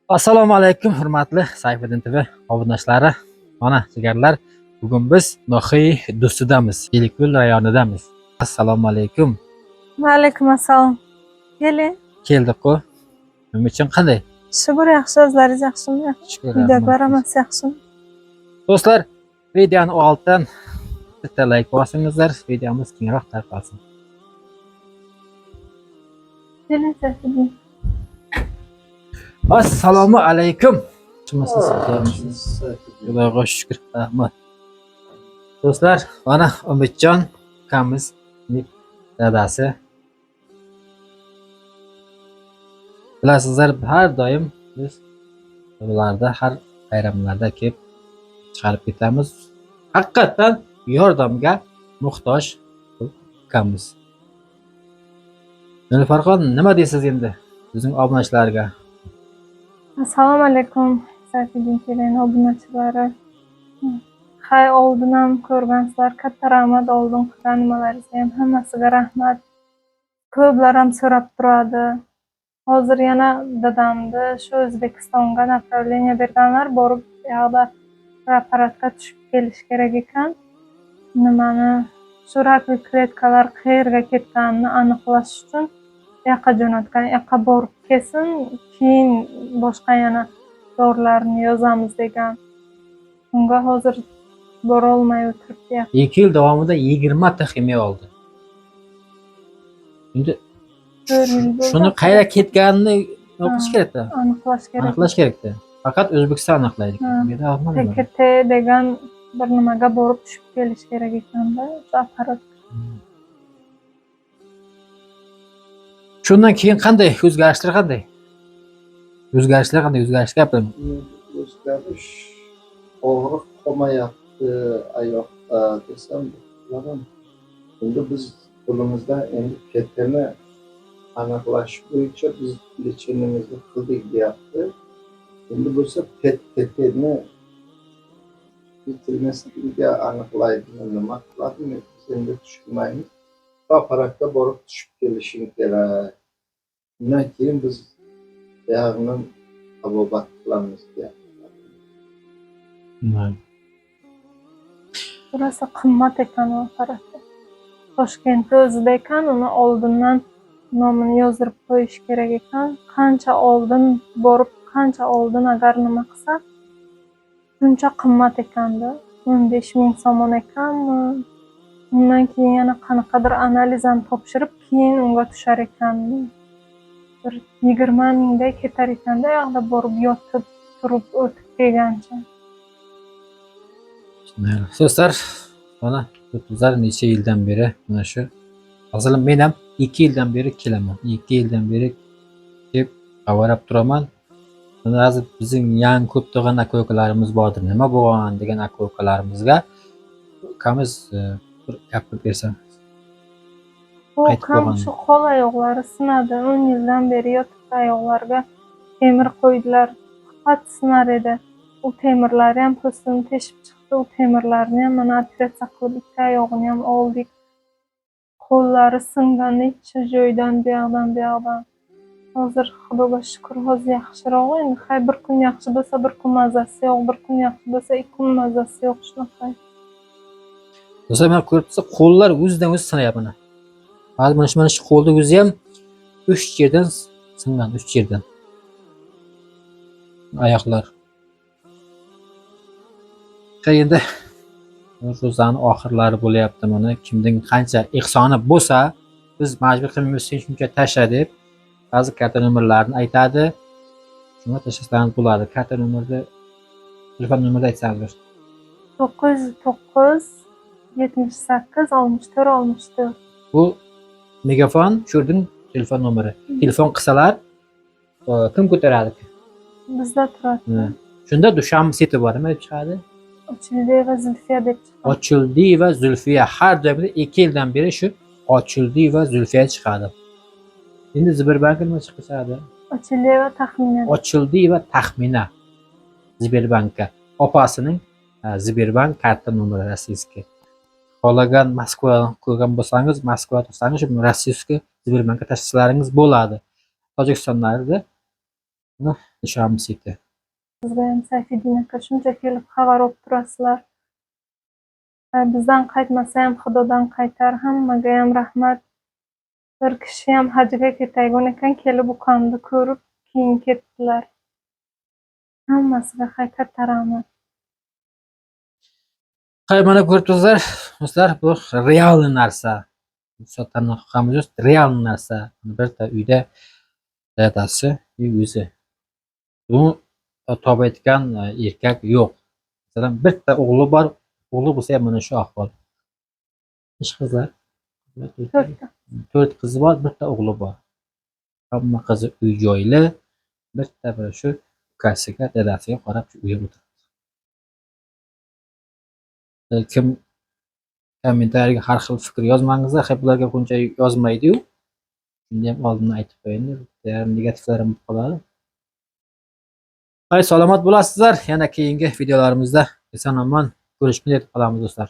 Assalomu alaykum, hurmatli Sayfiddin TV obunachilari, mana jigarlar. Bugun biz Noxiy Dustidamiz, Yelikko'l rayonidamiz. Assalomu alaykum. Va alaykum assalom. Keling. Keldik-ku. Nima uchun qanday? Shukr, yaxshi, o'zlaringiz yaxshimi? Shukr. Uydagilar hammasi yaxshimi? Do'stlar, videoni altdan bitta like bosingizlar, videomiz kengroq tarqalsin. Keling, Sayfiddin. Assalomu alaykum. Yaxshimisiz? Xudoga shukr. Rahmat. Do'stlar, mana Umidjon ukamiz dadasi. Bilasizlar, har doim biz ularda har bayramlarda kelib chiqarib ketamiz. Haqiqatan yordamga muhtoj ukamiz. Nilufar, nima deysiz endi bizning obunachilarga? Assalomu alaykum, Sayfiddin TV obunachilari. Hay, oldin ham ko'rgansizlar, katta rahmat oldin qilgan nimalaringizga ham hammasiga rahmat. Ko'plar ham so'rab turadi. Hozir yana dadamni shu O'zbekistonga направление berganlar borib, u yoqda apparatga tushib kelish kerak ekan. Nimani shu rakli kletkalar qayerga ketganini aniqlash uchun u yoqqa jo'natgan. U yoqqa borib kelsin, keyin boshqa yana dorilarni yozamiz degan. Unga hozir bora olmay o'tiribdi. 2 yil davomida 20 ta ximiya oldi. Endi shuni qayerga ketganini o'qish kerak-da. Aniqlash kerak. Aniqlash kerak-da. Faqat O'zbekiston aniqlaydi. TKT degan bir nimaga borib tushib kelish kerak ekanda, o'sha apparat. Shundan keyin qanday o'zgarishlar qanday? O'zgarishlar gapiring. O'zgarish og'riq qolmayapti oyoqda desam bo'laman. Endi biz qo'limizdan endi KTni aniqlash bo'yicha biz lechенияmizni qildik deyapti. Endi bo'lsa KTni bitirmasligiga aniqlaydi, nima qiladimi biz endi tushunmaymiz. Apparatga borib tushib kelishing kerak. Undan keyin biz ya'ni tabobat qilamiz deyapti. Burası qimmat ekan o apparat. Toshkentda o'zida ekan, uni oldindan nomini yozdirib qo'yish kerak ekan. Qancha oldin borib, qancha oldin agar nima qilsa, shuncha qimmat ekanda. 15 ming so'm ekanmi? Undan keyin yana qanaqadir analiz ham topshirib, keyin unga tushar ekan. Bir 20 mingday ketar ekanda, u yoqda borib yotib, turib, o'tib kelgancha. Do'stlar, mana bizlar necha yildan beri mana shu aslida men ham 2 yildan beri kelaman. 2 yildan beri kelib qavarab turaman. Ba'zi bizning yangi ko'pgina aka-ukalarimiz bordir. Nima bo'lgan degan aka-ukalarimizga ukamiz bir gapirib bersa. Ukam shu qo'l oyoqlari sinadi. 10 yildan beri yotib oyoqlarga temir qo'ydilar. Faqat sinar edi. U temirlar ham po'stini teshib chiqdi. U temirlarni ham mana operatsiya qilib ikki oyog'ini ham oldik. Qo'llari singan necha joydan bu yoqdan. Hozir Xudoga shukr, hozir yaxshiroq. Endi hay bir kun yaxshi bo'lsa, bir kun mazasi yo'q, bir kun yaxshi bo'lsa, 2 kun mazasi yo'q shunaqa. Do'stlar, men ko'rib tursa qo'llar o'zidan o'zi sinayapti mana. Hozir mana shu qo'lda o'zi ham 3 yerdan singan, 3 yerdan. Oyoqlar. Endi ro'zaning oxirlari bo'lyapti mana. Kimning qancha ehsoni bo'lsa, biz majbur qilmaymiz shuncha tasha deb ba'zi karta nomerlarini aytadi. Shunga tashlasangiz bo'ladi. Karta nomerni, telefon nomerni aytsangiz. 909 78 64 64. Bu megafon shurning telefon nomeri. Telefon qilsalar kim ko'taradi? Bizda turadi. Shunda Dushanbe seti bor, nima deb chiqadi? Ochildi va Zulfiya deb chiqadi. Ochildi va Zulfiya har doimda 2 yildan beri shu Ochildi va Zulfiya chiqadi. Endi Sberbank nima chiqadi? Ochildi va taxmina. Ochildi va taxmina. Sberbankka. Opasining Sberbank karta nomeri rossiyskiy. Xohlagan Moskva ko'rgan bo'lsangiz, Moskva tursangiz, shu rossiyskiy Sberbankka tashlaslaringiz bo'ladi. Tojikistonlarda Ishonimiz yetdi. Sizga ham Sayfiddin aka shuncha kelib xabar olib turasizlar. Bizdan qaytmasa ham Xudodan qaytar. Hammaga ham rahmat. Bir kishi ham hajga ketaygun ekan, kelib ukamni ko'rib keyin ketdilar. Hammasiga katta rahmat. Mana ko'rib turibsizlar do'stlar, bu real narsa. Sotanni xohamiz, real narsa. Birta uyda dadasi o'zi. Bu topayotgan erkak yo'q. Masalan, bitta o'g'li bor, o'g'li bo'lsa ham mana shu ahvol. Ish qizlar. 4 qizi bor, bitta o'g'li bor. Hamma qizi uy joyli, bitta bir shu ukasiga, dadasiga qarab shu uyda o'tiradi. Kim kommentariyaga har xil fikr yozmangizlar, bularga buncha yozmaydi-yu. Shunda ham oldindan aytib qo'ying, negativlarim qoladi. Hay, salomat bo'lasizlar. Yana keyingi videolarimizda eson-omon ko'rishguncha qolamiz do'stlar.